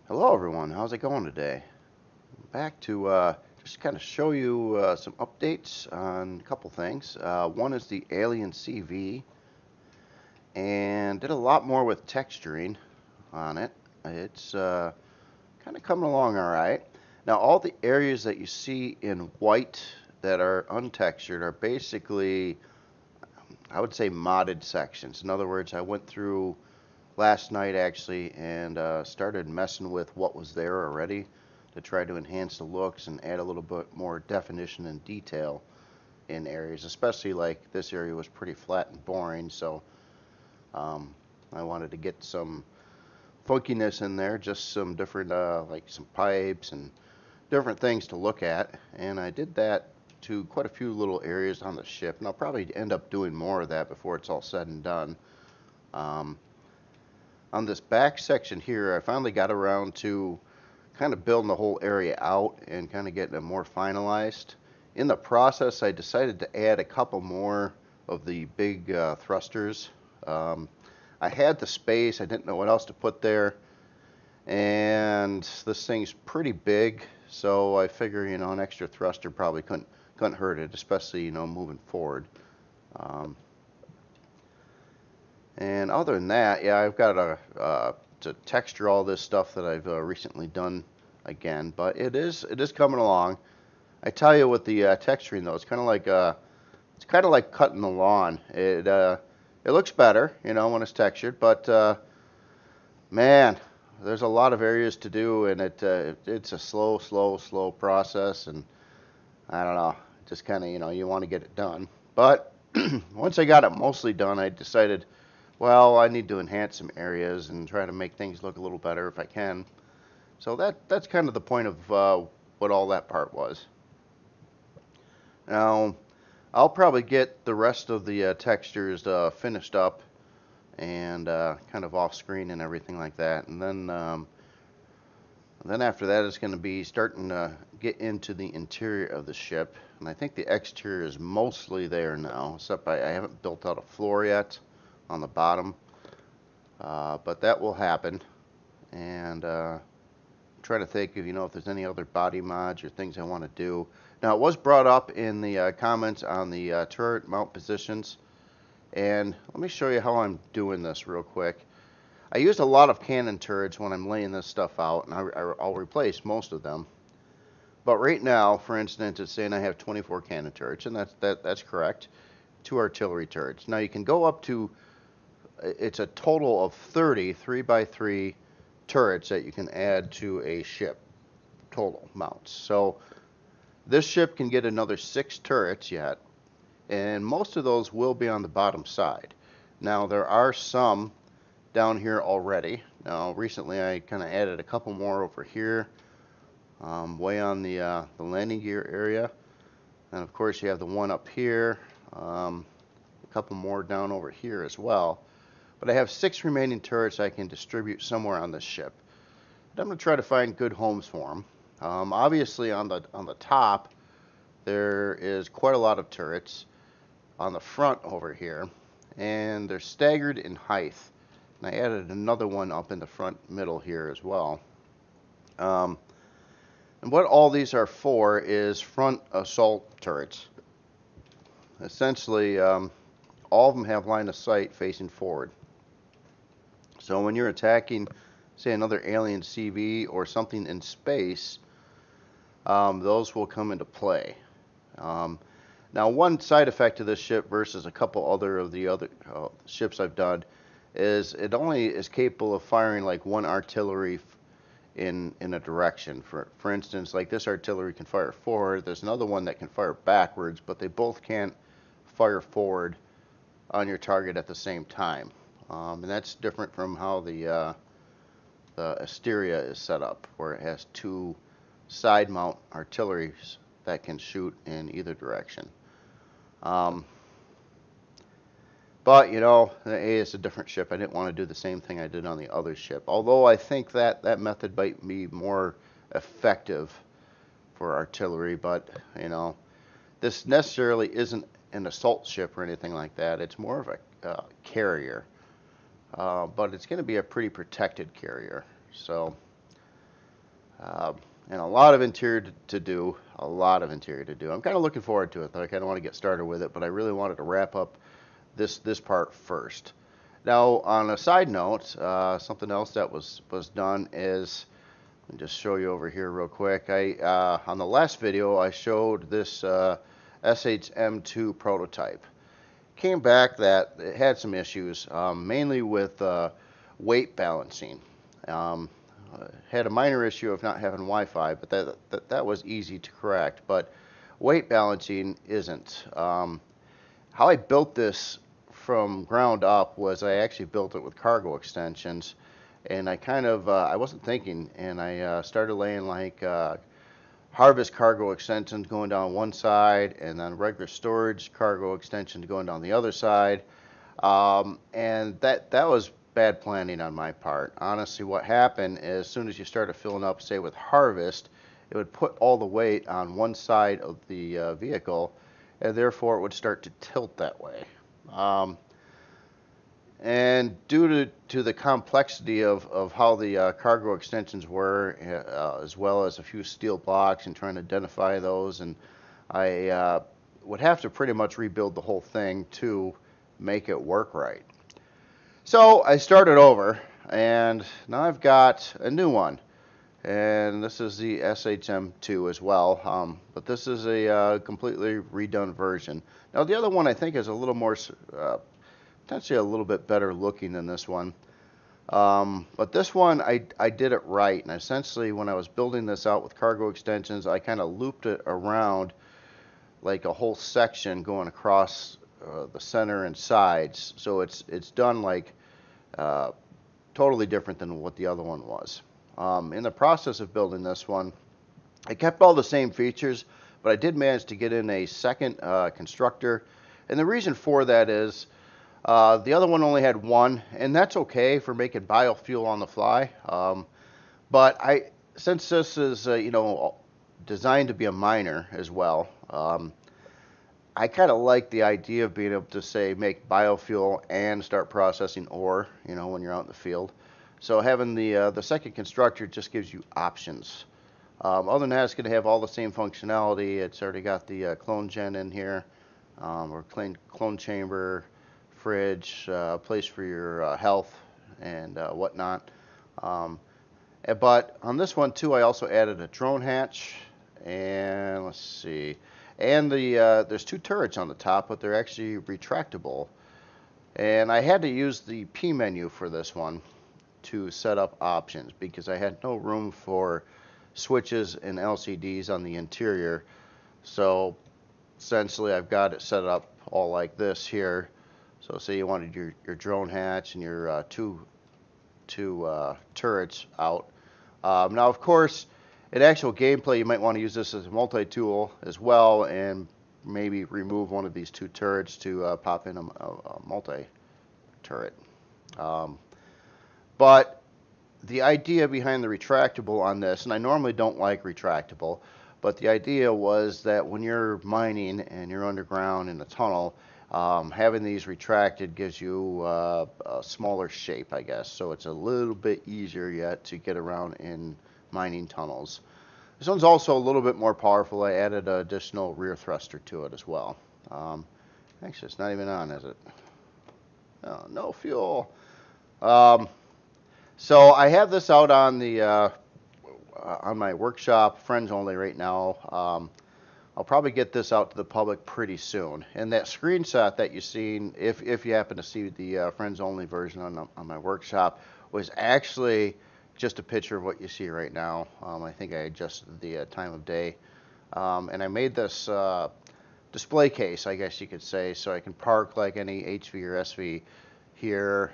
Hello everyone, how's it going today? Back to just kind of show you some updates on a couple things. One is the Alien CV, and did a lot more with texturing on it. It's kind of coming along all right. Now all the areas that you see in white that are untextured are basically, I would say, modded sections. In other words, I went through last night actually and started messing with what was there already to try to enhance the looks and add a little bit more definition and detail in areas, especially like this area was pretty flat and boring, so I wanted to get some funkiness in there, just some different like some pipes and different things to look at, and I did that to quite a few little areas on the ship, and I'll probably end up doing more of that before it's all said and done. um, on this back section here, I finally got around to kind of building the whole area out and kind of getting it more finalized. In the process, I decided to add a couple more of the big thrusters. Um, I had the space, I didn't know what else to put there, and this thing's pretty big, so I figure, an extra thruster probably couldn't hurt it, especially, moving forward. Um, And other than that, yeah, I've got to texture all this stuff that I've recently done again, but it is coming along. I tell you, with the texturing though, it's kind of like cutting the lawn. It looks better, when it's textured, but man, there's a lot of areas to do, and it's a slow process, and I don't know, just kind of, you want to get it done. But once I got it mostly done, I decided, well, I need to enhance some areas and try to make things look a little better if I can. So that's kind of the point of what all that part was. Now, I'll probably get the rest of the textures finished up and kind of off screen and everything like that. And then after that, it's going to be starting to get into the interior of the ship. And I think the exterior is mostly there now, except I haven't built out a floor yet on the bottom. But that will happen. And try to think of, if there's any other body mods or things I want to do. Now, it was brought up in the comments on the turret mount positions. And let me show you how I'm doing this real quick. I used a lot of cannon turrets when I'm laying this stuff out, and I'll replace most of them. But right now, for instance, it's saying I have 24 cannon turrets, and that's correct. 2 artillery turrets. Now you can go up to, it's a total of 30 3x3 turrets that you can add to a ship, total mounts. So this ship can get another 6 turrets yet, and most of those will be on the bottom side. Now there are some down here already. Now recently I kind of added a couple more over here, way on the landing gear area, and of course you have the one up here, a couple more down over here as well. But I have 6 remaining turrets I can distribute somewhere on this ship. And I'm going to try to find good homes for them. Obviously on the top there is quite a lot of turrets on the front over here, and they're staggered in height. And I added another one up in the front middle here as well. And what all these are for is front assault turrets. Essentially, all of them have line of sight facing forward. So when you're attacking, say, another alien CV or something in space, those will come into play. Now, one side effect of this ship versus a couple of the other ships I've done is it only is capable of firing like one artillery in a direction. For instance, like this artillery can fire forward. There's another one that can fire backwards, but they both can't fire forward on your target at the same time. And that's different from how the Asteria is set up, where it has 2 side mount artilleries that can shoot in either direction. But, it's a different ship. I didn't want to do the same thing I did on the other ship. Although I think that method might be more effective for artillery. But, this necessarily isn't an assault ship or anything like that. It's more of a carrier. But it's going to be a pretty protected carrier. So and a lot of interior to do. A lot of interior to do. I'm kind of looking forward to it, though. I kind of want to get started with it, but I really wanted to wrap up this part first. Now, on a side note, something else that was done is, let me just show you over here real quick. On the last video, I showed this SHM2 prototype. Came back that it had some issues, mainly with weight balancing. Had a minor issue of not having Wi-Fi, but that was easy to correct. But weight balancing isn't. How I built this from ground up was I actually built it with cargo extensions, and I kind of I wasn't thinking, and I started laying like harvest cargo extensions going down one side, and then regular storage cargo extensions going down the other side, and that was bad planning on my part. Honestly, what happened is as soon as you started filling up, say with harvest, it would put all the weight on one side of the vehicle, and therefore it would start to tilt that way. And due to the complexity of how the cargo extensions were, as well as a few steel blocks and trying to identify those, and I would have to pretty much rebuild the whole thing to make it work right. So I started over, and now I've got a new one, and this is the SHM2 as well, but this is a completely redone version. Now the other one I think is a little more potentially a little bit better looking than this one, but this one I did it right, and essentially when I was building this out with cargo extensions, I kind of looped it around like a whole section going across the center and sides, so it's done like totally different than what the other one was. In the process of building this one, I kept all the same features, but I did manage to get in a second constructor, and the reason for that is the other one only had one, and that's okay for making biofuel on the fly. But since this is designed to be a miner as well, I kind of like the idea of being able to say make biofuel and start processing ore, when you're out in the field. So having the second constructor just gives you options. Other than that, it's going to have all the same functionality. It's already got the clone gen in here, or clone chamber, fridge, place for your health and whatnot. But on this one too, I also added a drone hatch, and let's see, and there's two turrets on the top, but they're actually retractable. And I had to use the P menu for this one to set up options because I had no room for switches and LCDs on the interior. So essentially I've got it set up all like this here. So say you wanted your drone hatch and your two turrets out. Now of course in actual gameplay you might want to use this as a multi-tool as well, and maybe remove one of these two turrets to pop in a multi-turret. But the idea behind the retractable on this, and I normally don't like retractable, but the idea was that when you're mining and you're underground in a tunnel, having these retracted gives you a smaller shape, I guess. So it's a little bit easier yet to get around in mining tunnels. This one's also a little bit more powerful. I added an additional rear thruster to it as well. Actually, it's not even on, is it? Oh, no fuel. So I have this out on the on my workshop, friends only right now. I'll probably get this out to the public pretty soon. And that screenshot that you've seen, if you happen to see the friends only version on my workshop, was actually just a picture of what you see right now. I think I adjusted the time of day. And I made this display case, I guess you could say, so I can park like any HV or SV here.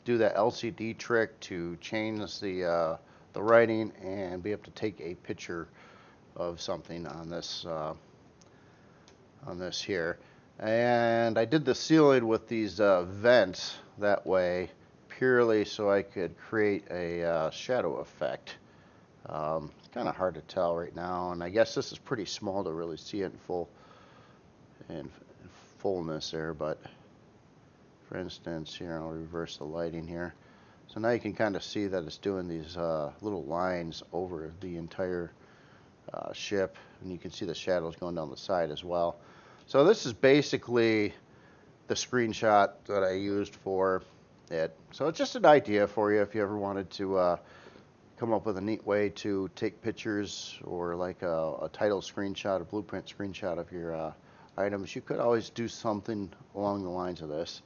Do that LCD trick to change the writing and be able to take a picture of something on this here. And I did the ceiling with these vents that way purely so I could create a shadow effect. It's kind of hard to tell right now, and I guess this is pretty small to really see it in fullness there, but for instance here, I'll reverse the lighting here. So now you can kind of see that it's doing these little lines over the entire ship, and you can see the shadows going down the side as well. So this is basically the screenshot that I used for it. So it's just an idea for you if you ever wanted to come up with a neat way to take pictures or like a title screenshot, a blueprint screenshot of your items. You could always do something along the lines of this.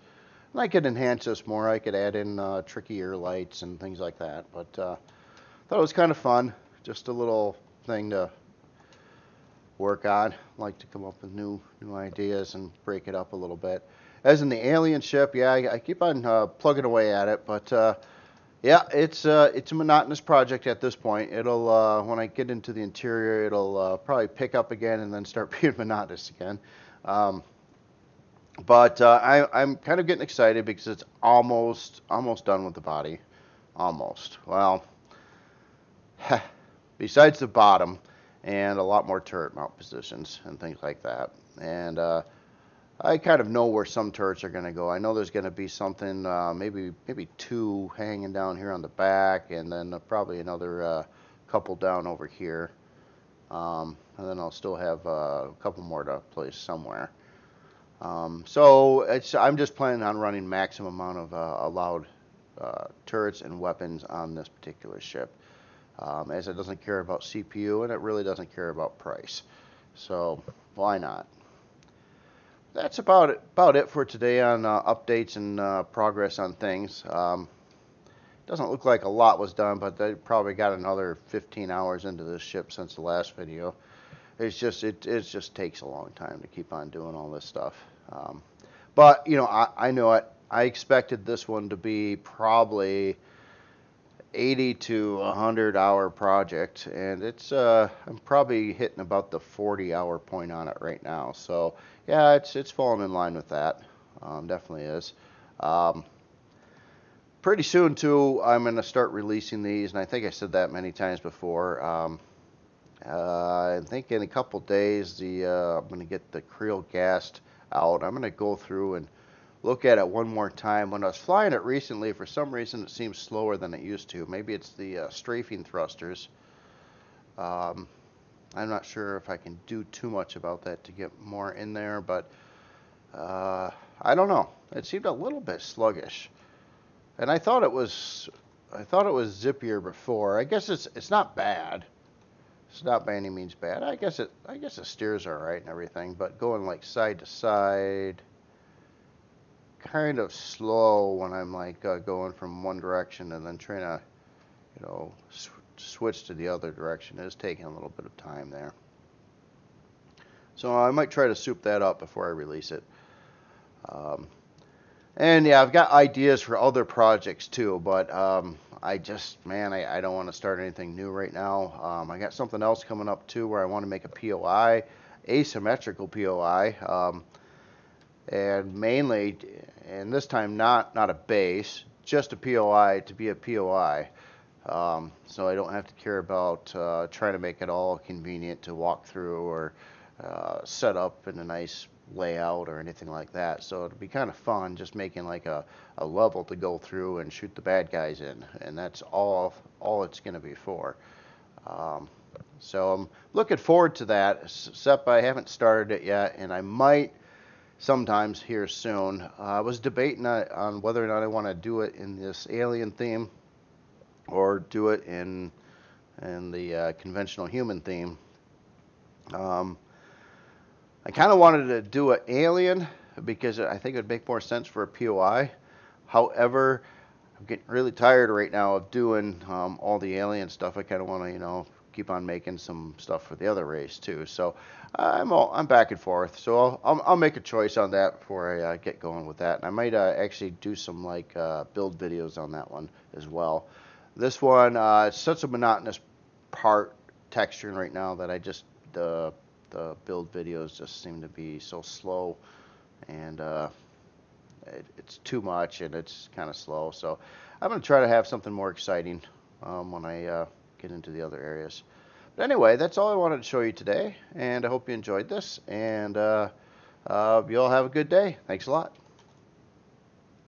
And I could enhance this more. I could add in trickier lights and things like that. But thought it was kind of fun. Just a little thing to work on. Like to come up with new ideas and break it up a little bit. As in the alien ship, yeah, I keep on plugging away at it, but yeah, it's a monotonous project at this point. It'll when I get into the interior, it'll probably pick up again and then start being monotonous again. But I'm kind of getting excited because it's almost done with the body. Almost. Well, besides the bottom and a lot more turret mount positions and things like that. And I kind of know where some turrets are going to go. I know there's going to be something, maybe two hanging down here on the back, and then probably another couple down over here. And then I'll still have a couple more to place somewhere. So I'm just planning on running maximum amount of allowed turrets and weapons on this particular ship, as it doesn't care about CPU and it really doesn't care about price. So why not? That's about it for today on updates and progress on things. Doesn't look like a lot was done, but they probably got another 15 hours into this ship since the last video. It's just it just takes a long time to keep on doing all this stuff. But you know, I know it. I expected this one to be probably 80 to 100-hour project, and it's I'm probably hitting about the 40-hour point on it right now. So yeah, it's falling in line with that. Definitely is. Pretty soon too, I'm going to start releasing these, and I think I said that many times before. I think in a couple days, I'm going to get the Creel Gast out. I'm going to go through and look at it one more time. When I was flying it recently, for some reason it seems slower than it used to. Maybe it's the strafing thrusters. I'm not sure if I can do too much about that to get more in there, but I don't know. It seemed a little bit sluggish, and I thought it was zippier before. I guess it's not bad. It's not by any means bad. I guess it steers all right and everything, but going like side to side, kind of slow when I'm like going from one direction and then trying to, you know, switch to the other direction. It's taking a little bit of time there. So I might try to soup that up before I release it. And yeah, I've got ideas for other projects too, but I don't want to start anything new right now. I got something else coming up too where I want to make a POI, asymmetrical POI, and mainly, and this time not a base, just a POI to be a POI. So I don't have to care about trying to make it all convenient to walk through or set up in a nice layout or anything like that. So it'll be kind of fun just making like a level to go through and shoot the bad guys in, and that's all it's going to be for. So I'm looking forward to that, except I haven't started it yet, and I might sometimes here soon. I was debating on whether or not I want to do it in this alien theme or do it in the conventional human theme. I kind of wanted to do an alien because I think it would make more sense for a POI. However, I'm getting really tired right now of doing all the alien stuff. I kind of want to, you know, keep on making some stuff for the other race too. So I'm back and forth. So I'll make a choice on that before I get going with that. And I might actually do some like build videos on that one as well. This one, it's such a monotonous part texturing right now that I just the build videos just seem to be so slow, and it's too much and it's kind of slow. So I'm going to try to have something more exciting when I get into the other areas. But anyway, that's all I wanted to show you today, and I hope you enjoyed this, and you all have a good day. Thanks a lot.